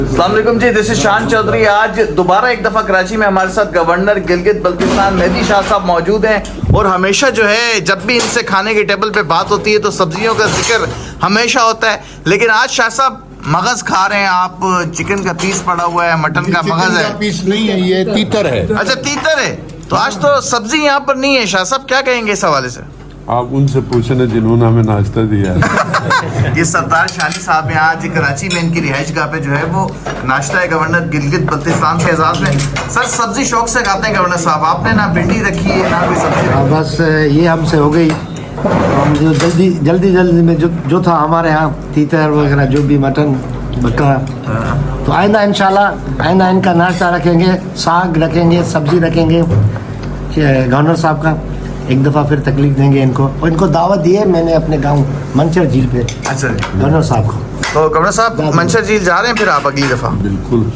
अस्सलाम वालेकुम जी, this is शान चौधरी। आज दोबारा एक दफ़ा कराची में हमारे साथ गवर्नर गिलगित बल्तिस्तान मेहदी शाह साहब मौजूद हैं और हमेशा जो है जब भी इनसे खाने की टेबल पे बात होती है तो सब्जियों का जिक्र हमेशा होता है। लेकिन आज शाह साहब मगज़ खा रहे हैं आप, चिकन का पीस पड़ा हुआ है, मटन का मगज़ है। पीस नहीं है, ये तीतर है। अच्छा तीतर है, तो आज तो सब्जी यहाँ पर नहीं है। शाह साहब क्या कहेंगे इस हवाले से? आप उनसे पूछे ना जिन्होंने हमें नाश्ता दिया है। ये सरदार शानी साहब हैं, आज कराची में इनकी रिहाइश गाह पे जो है वो नाश्ता है गवर्नर गिलगित बल्तिस्तान के एजाज में। सर सब्जी शौक से खाते हैं गवर्नर साहब, आपने ना भिंडी रखी है ना कोई सब्जी। बस ये हमसे हो गई। हम जो जल्दी में जो था हमारे यहाँ तीतर वगैरह जो भी मटन बकरा, तो आइंदा इंशाल्लाह आइंदा इनका नाश्ता रखेंगे, साग रखेंगे, सब्जी रखेंगे। गवर्नर साहब का एक दफ़ा फिर तकलीफ देंगे इनको, और इनको दावत दी है मैंने अपने गांव मंचर झील पे। अच्छा जी, गवर्नर साहब को। तो गवर्नर साहब मंचर झील जा रहे हैं फिर आप अगली दफ़ा? बिल्कुल।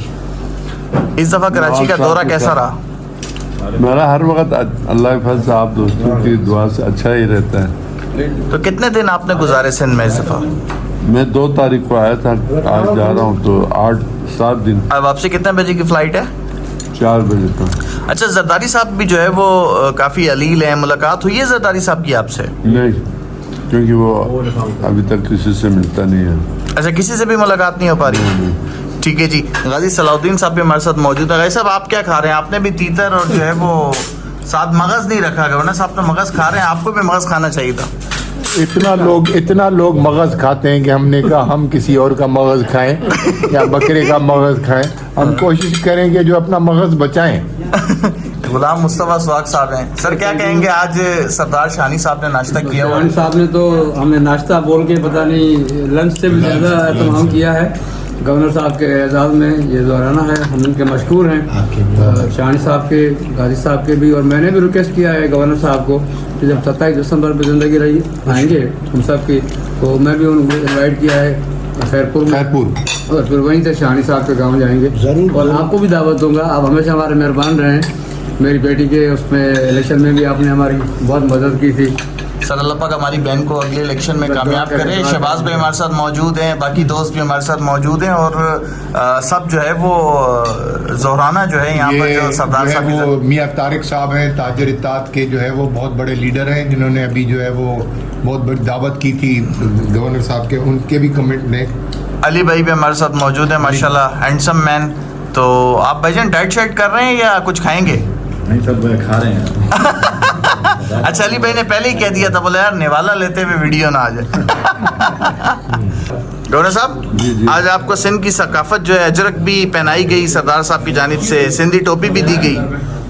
इस दफ़ा कराची का दौरा कैसा रहा? मेरा हर वक्त अल्लाह के फजल से आप दोस्तों की दुआ से अच्छा ही रहता है। तो कितने दिन आपने गुजारे सिंध में इस दफ़ा? मैं 2 तारीख को आया था, आज जा रहा हूँ तो 8-7 दिन। अब वापसी कितने बजे की फ़्लाइट है? 4 बजे तक। अच्छा, जरदारी साहब भी जो है वो काफ़ी अलील है, मुलाकात हुई है जरदारी साहब की आपसे? नहीं, क्योंकि वो अभी तक किसी से मिलता नहीं है। अच्छा, किसी से भी मुलाकात नहीं हो पा रही? ठीक है जी। गाजी सलाउद्दीन साहब भी हमारे साथ मौजूद है। गाजी साहब आप क्या खा रहे हैं? आपने भी तीतर और जो है वो साथ मगज़ नहीं रखा। गवर्नर साहब तो मगज़ खा रहे हैं, आपको भी मगज़ खाना चाहिए था। इतना लोग मगज खाते हैं कि हमने कहा हम किसी और का मगज खाएं या बकरे का मगज खाएं। हम कोशिश करेंगे जो अपना मगज बचाएं। गुलाम मुस्तफ़ा सुहाग साहब हैं। सर क्या कहेंगे, आज सरदार शानी साहब ने नाश्ता किया हुआ शानी साहब ने तो हमें नाश्ता बोल के पता नहीं लंच से भी ज़्यादा एहतमाम किया है गवर्नर साहब के एजाज़ में। ये दोहराना है, हम उनके मशहूर हैं, शानी साहब के, गाजी साहब के भी। और मैंने भी रिक्वेस्ट किया है गवर्नर साहब को कि जब 27 दिसंबर पर ज़िंदगी रही आएंगे हम सब की, तो मैं भी उनको इन्वाइट किया है खैरपुर में, और फिर वहीं से शानी साहब के गाँव जाएंगे। ज़रूर। और आपको भी दावत दूंगा, आप हमेशा हमारे मेहरबान रहें। मेरी बेटी के उसमें इलेक्शन में भी आपने हमारी बहुत मदद की थी। सर अल्लाह पाक हमारी बहन को अगले इलेक्शन में कामयाब करे। शहबाज भाई हमारे साथ मौजूद हैं, बाकी दोस्त भी हमारे साथ मौजूद हैं, और सब जो है वो जोहराना जो है यहाँ पर जो सरदार साहब वो मियां तारिक साहब हैं, ताजर इत्ताद के जो है वो बहुत बड़े लीडर हैं, जिन्होंने अभी जो है वो बहुत बड़ी दावत की थी गवर्नर साहब के, उनके भी कमेंट ने। अली भाई भी हमारे साथ मौजूद है, माशाल्लाह हैंडसम मैन। तो आप भाईजान डाइट शाइट कर रहे हैं या कुछ खाएंगे? नहीं, सब खा रहे हैं। अच्छा, अली भाई ने पहले ही कह दिया था, बोले यार निवाला लेते हुए वीडियो ना आ जाए। गवर्नर साहब आज आपको सिंध की सकाफत जो है अजरक भी पहनाई गई सरदार साहब की जानिब से, सिंधी टोपी भी दी गई,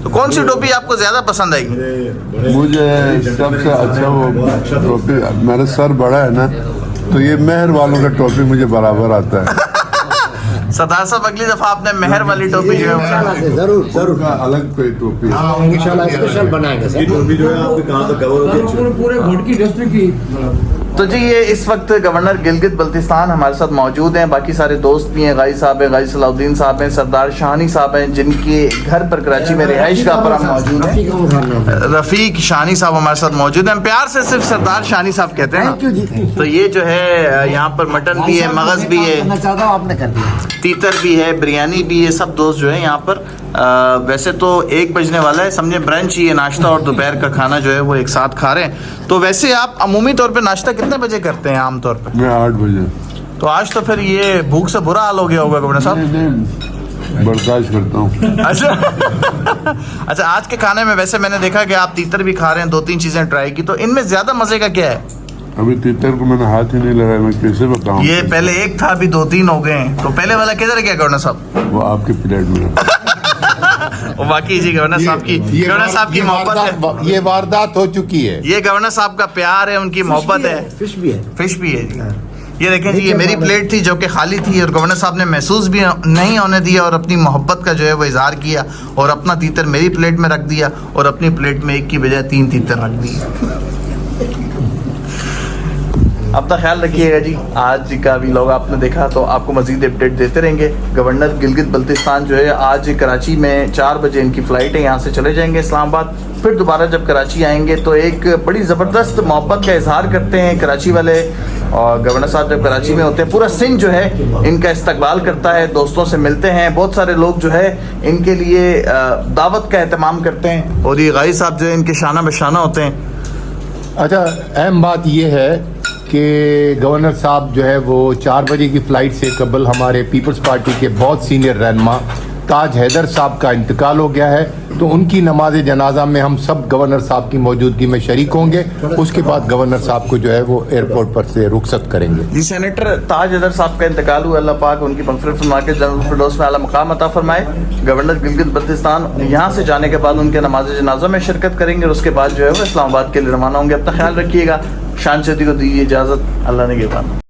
तो कौन सी टोपी आपको ज्यादा पसंद आई? मुझे सबसे अच्छा वो टोपी, मेरा सर बड़ा है ना, तो ये मेहर वालों का टोपी मुझे बराबर आता है। सरदार साहब अगली दफा आपने मेहर वाली टोपी जो है जरूर अलग कोई टोपी इंशाल्लाह स्पेशल बनाएंगे सर। टोपी जो है आपके कहाँ तक कवर होती है? पूरे घोट की डिस्ट्रिक्ट की। तो जी ये इस वक्त गवर्नर गिलगित बल्तिस्तान हमारे साथ मौजूद हैं, बाकी सारे दोस्त भी हैं। गाजी साहब हैं, गाजी सलाउद्दीन साहब हैं, सरदार शानी साहब हैं, जिनके घर पर कराची में रिहाइश गाह पर हम मौजूद हैं। रफ़ीक शानी साहब हमारे साथ मौजूद हैं, प्यार से सिर्फ सरदार शानी साहब कहते हैं। तो ये जो है यहाँ पर मटन भी है, मगज़ भी है, आपने कर दिया, तीतर भी है, बिरयानी भी है। सब दोस्त जो है यहाँ पर वैसे तो 1 बजने वाला है, समझे ब्रंच ही है, नाश्ता और दोपहर का खाना जो है वो एक साथ खा रहे हैं। तो वैसे आप अमूमी तौर पे नाश्ता कितने बजे करते हैं आम तौर पे? मैं 8 बजे। तो आज तो फिर ये भूख से बुरा हाल हो गया होगा गवर्नर साहब? नहीं, बर्दाश्त करता हूँ। अच्छा अच्छा, आज के खाने में वैसे मैंने देखा कि आप तीतर भी खा रहे हैं, 2-3 चीज़ें ट्राई की, तो इनमें ज़्यादा मज़े का क्या है? अभी तीतर को मैंने हाथ ही नहीं लगाया, मैं कैसे बताऊँ? ये पहले एक था, अभी 2-3 हो गए हैं। तो पहले वाला किधर गया गवर्नर साहब? वो आपके प्लेट में। और बाकी जी गवर्नर साहब की मोहब्बत है, ये वारदात हो चुकी है। ये गवर्नर साहब का प्यार है, उनकी मोहब्बत है। फिश भी है। फिश भी है जी। ये देखें जी, ये मेरी प्लेट थी जो कि खाली थी, और गवर्नर साहब ने महसूस भी नहीं होने दिया और अपनी मोहब्बत का जो है वो इजहार किया, और अपना तीतर मेरी प्लेट में रख दिया, और अपनी प्लेट में 1 की बजाय 3 तीतर रख दिए। अपना ख्याल रखिएगा जी। आज का भी व्लॉग आपने देखा तो आपको मजीद अपडेट देते रहेंगे। गवर्नर गिलगित बल्तिस्तान जो है आज कराची में 4 बजे इनकी फ़्लाइट है, यहाँ से चले जाएंगे इस्लामाबाद। फिर दोबारा जब कराची आएंगे तो एक बड़ी ज़बरदस्त मोहब्बत का इजहार करते हैं कराची वाले। और गवर्नर साहब जब कराची में होते हैं पूरा सिंध जो है इनका इस्तकबाल करता है, दोस्तों से मिलते हैं। बहुत सारे लोग जो है इनके लिए दावत का एहतमाम करते हैं और ये गाई साहब जो है इनके शाना बशाना होते हैं। अच्छा, अहम बात यह है कि गवर्नर साहब जो है वो 4 बजे की फ़्लाइट से कबल हमारे पीपल्स पार्टी के बहुत सीनियर रहनुमा ताज हैदर साहब का इंतकाल हो गया है, तो उनकी नमाज जनाजा में हम सब गवर्नर साहब की मौजूदगी में शरीक होंगे। उसके बाद गवर्नर साहब को जो है वो एयरपोर्ट पर से रुखसत करेंगे। जी, सेनेटर ताज हैदर साहब का इंतकाल हुआ, अल्लाह पाक उनकी मग़फ़िरत फरमा के जन्नतुल फिरदौस में आला मकाम अता फरमाए। गवर्नर गिलगित बल्तिस्तान यहाँ से जाने के बाद उनके नमाज जनाजा में शिरकत करेंगे और उसके बाद जो है वो इस्लामाबाद के लिए रवाना होंगे। अपना ख्याल रखिएगा। शान चौधरी को दीजिए इजाज़त। अल्लाह ने के बाद।